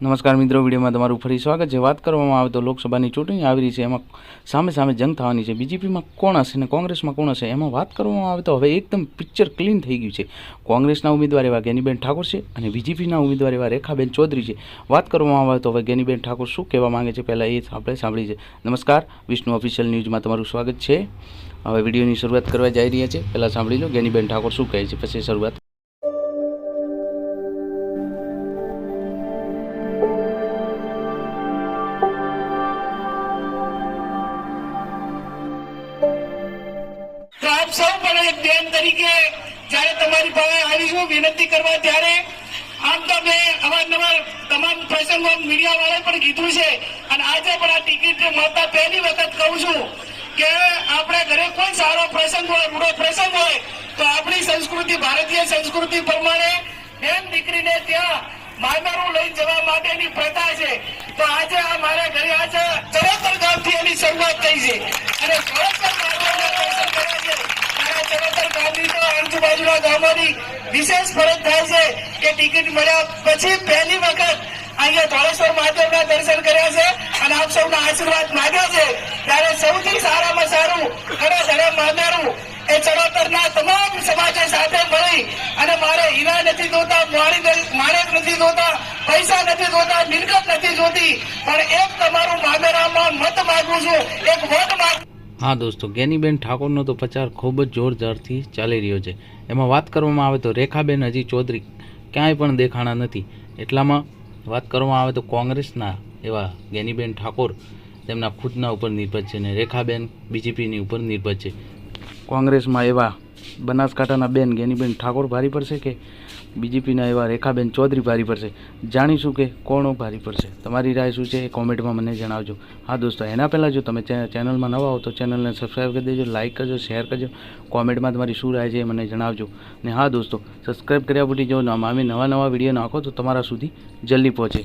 નમસ્કાર મિત્રો, વિડીયોમાં તમારું ફરી સ્વાગત છે। વાત કરવામાં આવે તો લોકસભાની ચૂંટણી આવી રહી છે, એમાં સામે સામે જંગ થવાની છે। બીજેપીમાં કોણ હશે અને કોંગ્રેસમાં કોણ હશે, એમાં વાત કરવામાં આવે તો હવે એકદમ પિક્ચર ક્લીન થઈ ગયું છે। કોંગ્રેસના ઉમેદવાર એવા ગેનીબેન ઠાકોર છે અને બીજેપીના ઉમેદવાર એવા રેખાબેન ચૌધરી છે। વાત કરવામાં આવે તો હવે ગેનીબેન ઠાકોર શું કહેવા માંગે છે, પહેલાં એ આપણે સાંભળી છે। નમસ્કાર, વિષ્ણુ ઓફિશિયલ ન્યૂઝમાં તમારું સ્વાગત છે। હવે વિડીયોની શરૂઆત કરવા જઈ રહ્યા છે, પહેલાં સાંભળી લો ગેનીબેન ઠાકોર શું કહે છે, પછી શરૂઆત। સૌ પણ એક બેન તરીકે જયારે તમારી પાસે આવીશું વિનંતી કરવા, ત્યારે આમ તો મેં અવારનવાર તમામ પ્રસંગો મીડિયા વાળાએ પણ કીધું છે અને આજે પણ આ ટિકિટ મળતા પહેલી વખત કહું છું કે આપણે ઘરે કોઈ સારો પ્રસંગ હોય, રૂડો પ્રસંગ હોય તો આપણી સંસ્કૃતિ, ભારતીય સંસ્કૃતિ પ્રમાણે બેન દીકરીને ત્યાં મામેરું લઈ જવા માટેની પ્રથા છે। તો આજે આ મારા ઘરે આજે ચરોતર ગામથી એની શરૂઆત થઈ છે અને ચરોતર ગામના દર્શન કર્યા છે। આજુબાજુના ગામોની વિશેષ ફરજ થાય છે કે ટિકિટ મળ્યા પછી પહેલી વખત અહીંયા ધોળેશ્વર મહાદેવના દર્શન કર્યા છે અને આપ સૌના આશીર્વાદ માંગ્યા છે। ત્યારે સૌથી સારામાં સારું ઘરે ઘરે મામેરું એ ચરોતરના તમામ સમાજો સાથે મળી અને મારે હીરા નથી જોતા, માણેક નથી જોતા, પૈસા નથી જોતા, મિલકત નથી જોતી, પણ એક તમારું મામેરામાં મત માંગુ છું, એક વોટ માંગુ। હા દોસ્તો, ગેનીબેન ઠાકોરનો તો પ્રચાર ખૂબ જ જોરદારથી ચાલી રહ્યો છે। એમાં વાત કરવામાં આવે તો રેખાબેન હજી ચૌધરી ક્યાંય પણ દેખાણા નથી। એટલામાં વાત કરવામાં આવે તો કોંગ્રેસના એવા ગેનીબેન ઠાકોર તેમના ખુદના ઉપર નિર્ભર છે અને રેખાબેન બીજેપીની ઉપર નિર્ભર છે। કોંગ્રેસમાં એવા બનાસકાંઠાના બેન ગેનીબેન ઠાકોર ભારી પડશે કે બીજેપીના એવા રેખાબેન ચૌધરી ભારી પડશે, જાણીશું કે કોણ ભારી પડશે। તમારી રાય શું છે એ કોમેન્ટમાં મને જણાવજો। હા દોસ્તો, એના પહેલાં જો તમે ચેનલમાં નવા હો તો ચેનલને સબસ્ક્રાઈબ કરી દેજો, લાઇક કરજો, શેર કરજો, કોમેન્ટમાં તમારી શું રાય છે એ મને જણાવજો। ને હા દોસ્તો, સબસ્ક્રાઈબ કર્યા પછી જો અમે નવા વિડીયો નાખો તો તમારા સુધી જલ્દી પહોંચે।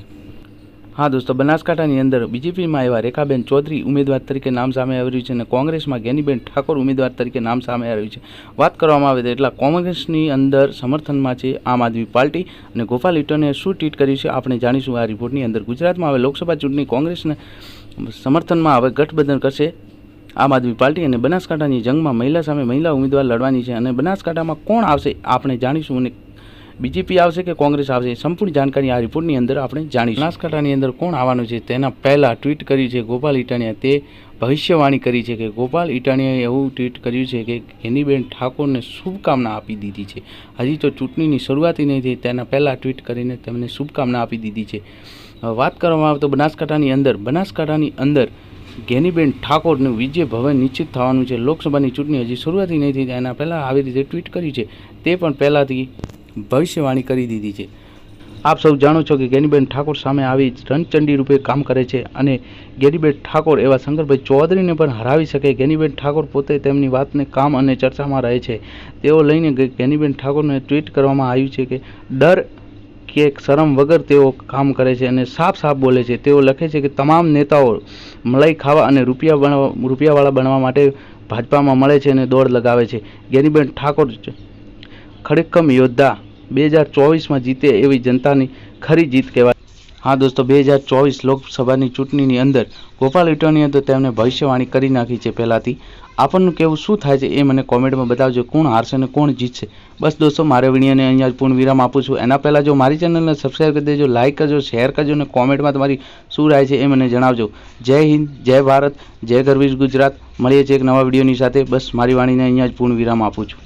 હા દોસ્તો, બનાસકાંઠાની અંદર બીજેપીમાં એવા રેખાબેન ચૌધરી ઉમેદવાર તરીકે નામ સામે આવ્યું છે અને કોંગ્રેસમાં ગેનીબેન ઠાકોર ઉમેદવાર તરીકે નામ સામે આવ્યું છે। વાત કરવામાં આવે તો એટલા કોંગ્રેસની અંદર સમર્થનમાં છે આમ આદમી પાર્ટી અને ગોપાલ ઇટાલિયાએ શું ટ્વીટ કર્યું છે આપણે જાણીશું આ રિપોર્ટની અંદર। ગુજરાતમાં હવે લોકસભા ચૂંટણી કોંગ્રેસના સમર્થનમાં હવે ગઠબંધન કરશે આમ આદમી પાર્ટી અને બનાસકાંઠાની જંગમાં મહિલા સામે મહિલા ઉમેદવાર લડવાની છે અને બનાસકાંઠામાં કોણ આવશે આપણે જાણીશું અને બીજેપી આવશે કે કોંગ્રેસ આવશે, સંપૂર્ણ જાણકારી આ રિપોર્ટની અંદર આપણે જાણીશું। બનાસકાંઠાની અંદર કોણ આવવાનું છે તેના પહેલાં ટ્વીટ કરી છે ગોપાલ ઇટાલિયા, તે ભવિષ્યવાણી કરી છે કે ગોપાલ ઇટાલિયાએ એવું ટ્વીટ કર્યું છે કે ગેનીબેન ઠાકોરને શુભકામના આપી દીધી છે। હજી તો ચૂંટણીની શરૂઆત નહીં થઈ, તેના પહેલાં ટ્વીટ કરીને તેમને શુભકામના આપી દીધી છે। વાત કરવામાં આવે તો બનાસકાંઠાની અંદર ગેનીબેન ઠાકોરનું વિજય ભવન નિશ્ચિત થવાનું છે। લોકસભાની ચૂંટણી હજી શરૂઆત નહીં થઈ, એના પહેલાં આવી રીતે ટ્વીટ કર્યું છે, તે પણ પહેલાંથી ભવિષ્યવાણી કરી દીધી છે। આપ સૌ જાણો છો કે ગેનીબેન ઠાકોર સામે આવી રણચંડી રૂપે કામ કરે છે અને ગેનીબેન ઠાકોર એવા શંકરભાઈ ચૌધરીને પણ હરાવી શકે। ગેનીબેન ઠાકોર પોતે તેમની વાતને કામ અને ચર્ચામાં રહે છે, તેઓ લઈને ગેનીબેન ઠાકોરને ટ્વીટ કરવામાં આવ્યું છે કે ડર કે શરમ વગર તેઓ કામ કરે છે અને સાફ બોલે છે। તેઓ લખે છે કે તમામ નેતાઓ મલાઈ ખાવા અને રૂપિયાવાળા બનવા માટે ભાજપામાં મળે છે અને દોડ લગાવે છે। ગેનીબેન ઠાકોર ખડકમ યોદ્ધા 2024માં જીતે એવી જનતાની ખરી જીત કહેવાય। હા દોસ્તો, 2024 લોકસભાની ચૂંટણીની અંદર ગોપાલ ઇટાલિયાએ તો તેમને ભવિષ્યવાણી કરી નાખી છે પહેલાંથી। આપણનું કેવું શું થાય છે એ મને કોમેન્ટમાં બતાવજો, કોણ હારશે અને કોણ જીતશે। બસ દોસ્તો, મારા વિડીયોને અહીંયા જ પૂર્ણ વિરામ આપું છું। એના પહેલાં જો મારી ચેનલને સબસ્ક્રાઈબ કરી દેજો, લાઇક કરજો, શેર કરજો અને કોમેન્ટમાં તમારી શું રાય છે એ મને જણાવજો। જય હિન્દ, જય ભારત, જય ગરવીર ગુજરાત। મળીએ છીએ એક નવા વિડીયોની સાથે। બસ મારી વાણીને અહીંયા જ પૂર્ણ વિરામ આપું છું।